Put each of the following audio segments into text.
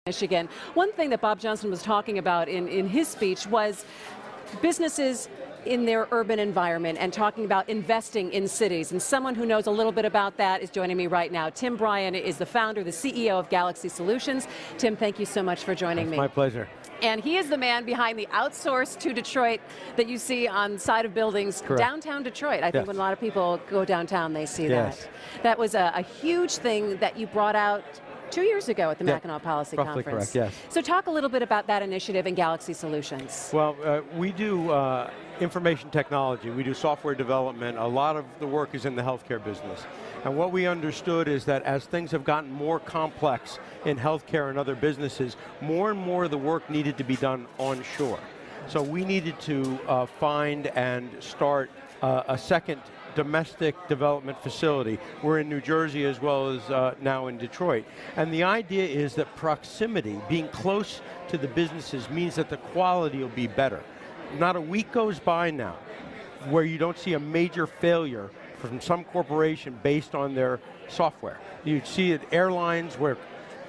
Michigan. One thing that Bob Johnson was talking about in his speech was businesses in their urban environment and talking about investing in cities. And someone who knows a little bit about that is joining me right now. Tim Bryan is the founder, the CEO of GalaxE Solutions. Tim, thank you so much for joining me. My pleasure. And he is the man behind the outsource to Detroit that you see on the side of buildings. Correct. Downtown Detroit. I think when a lot of people go downtown, they see that. That was a huge thing that you brought out 2 years ago at the Mackinac Policy roughly Conference. Correct, yes. So talk a little bit about that initiative in GalaxE Solutions. Well, we do information technology. We do software development. A lot of the work is in the healthcare business. And what we understood is that as things have gotten more complex in healthcare and other businesses, more and more of the work needed to be done onshore. So we needed to find and start a second domestic development facility. We're in New Jersey as well as now in Detroit. And the idea is that proximity, being close to the businesses, means that the quality will be better. Not a week goes by now where you don't see a major failure from some corporation based on their software. You see it airlines where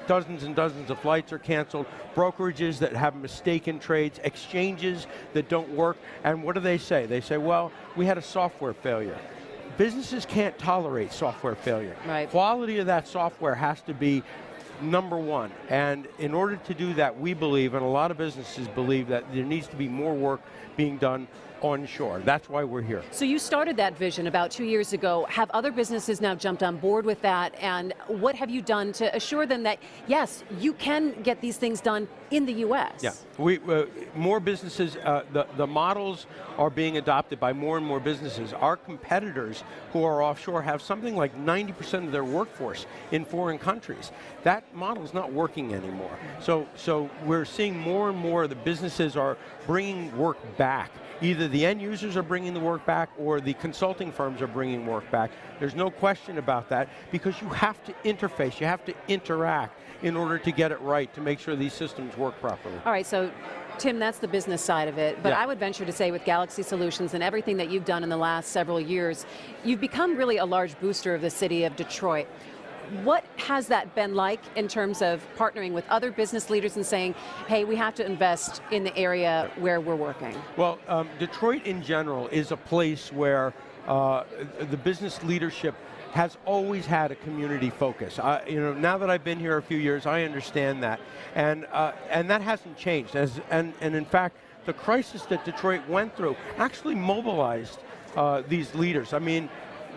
dozens and dozens of flights are canceled, brokerages that have mistaken trades, exchanges that don't work, and what do they say? They say, well, we had a software failure. Businesses can't tolerate software failure. Right. Quality of that software has to be number one, and in order to do that, we believe, and a lot of businesses believe, that there needs to be more work being done onshore. That's why we're here. So you started that vision about 2 years ago. Have other businesses now jumped on board with that? And what have you done to assure them that, yes, you can get these things done in the US? Yeah, more businesses, the models are being adopted by more and more businesses. Our competitors who are offshore have something like 90% of their workforce in foreign countries. That model is not working anymore. So we're seeing more and more the businesses are bringing work back. Either the end users are bringing the work back or the consulting firms are bringing work back. There's no question about that, because you have to interface, you have to interact in order to get it right, to make sure these systems work properly. All right, so Tim, that's the business side of it, but I would venture to say with GalaxE Solutions and everything that you've done in the last several years, you've become really a large booster of the city of Detroit. What has that been like in terms of partnering with other business leaders and saying, hey, we have to invest in the area where we're working? Well, Detroit in general is a place where the business leadership has always had a community focus. Now that I've been here a few years, I understand that, and that hasn't changed. And in fact, the crisis that Detroit went through actually mobilized these leaders. I mean,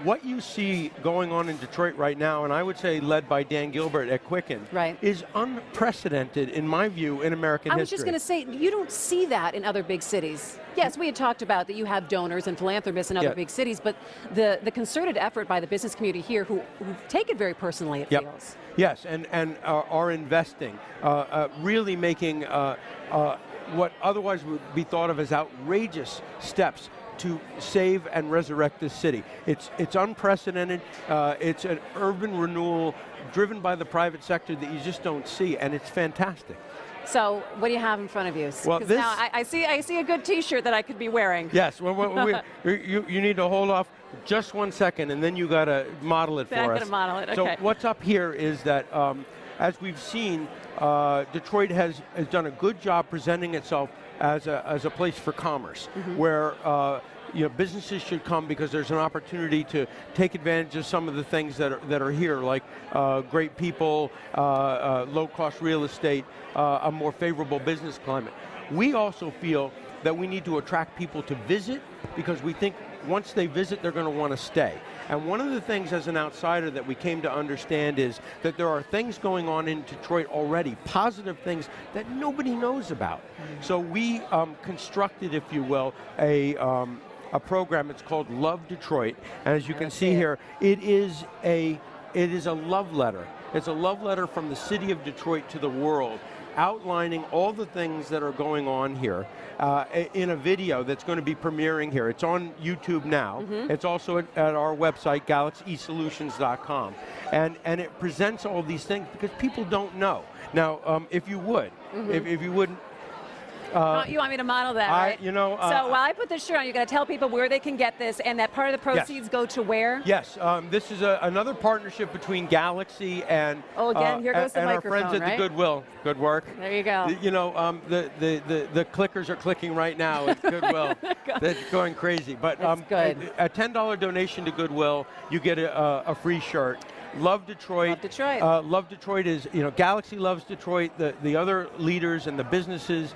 what you see going on in Detroit right now, and I would say led by Dan Gilbert at Quicken, is unprecedented, in my view, in American history. I was just going to say, you don't see that in other big cities. Yes, we had talked about that you have donors and philanthropists in other big cities, but the concerted effort by the business community here who take it very personally, it feels. Yes, and are investing, really making what otherwise would be thought of as outrageous steps to save and resurrect this city. It's unprecedented. It's an urban renewal driven by the private sector that you just don't see, and it's fantastic. So, what do you have in front of you? Well, this, now I see a good T-shirt that I could be wearing. Yes. Well, you need to hold off just 1 second, and then you got to model it for us. I'm going to model it. Okay. So, what's up here is that, as we've seen, Detroit has done a good job presenting itself as a place for commerce, where businesses should come because there's an opportunity to take advantage of some of the things that are here, like great people, low-cost real estate, a more favorable business climate. We also feel that we need to attract people to visit, because we think once they visit, they're going to want to stay. And one of the things as an outsider that we came to understand is that there are things going on in Detroit already, positive things that nobody knows about. So we constructed, if you will, a program. It's called Love Detroit, and as you can see here, it is a love letter. It's a love letter from the city of Detroit to the world, outlining all the things that are going on here in a video that's going to be premiering here. It's on YouTube now. It's also at our website, GalaxESolutions.com. And it presents all these things because people don't know. Now, if you would, if you wouldn't, You want me to model that, right? You know, so while I put this shirt on, you're going to tell people where they can get this, and that part of the proceeds go to where? Yes, this is another partnership between GalaxE and here goes the and our microphone, friends at the Goodwill. Good work. There you go. You know, the clickers are clicking right now at Goodwill. They're going crazy. But good. A $10 donation to Goodwill, you get a free shirt. Love Detroit. Love Detroit. Love Detroit is, you know, GalaxE loves Detroit. The other leaders and the businesses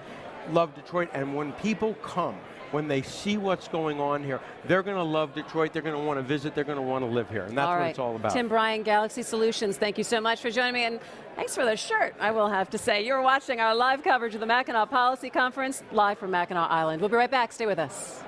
love Detroit. And when people come, when they see what's going on here, they're going to love Detroit. They're going to want to visit. They're going to want to live here. And that's what it's all about. Tim Bryan, GalaxE Solutions, thank you so much for joining me. And thanks for the shirt, I will have to say. You're watching our live coverage of the Mackinac Policy Conference, live from Mackinac Island. We'll be right back. Stay with us.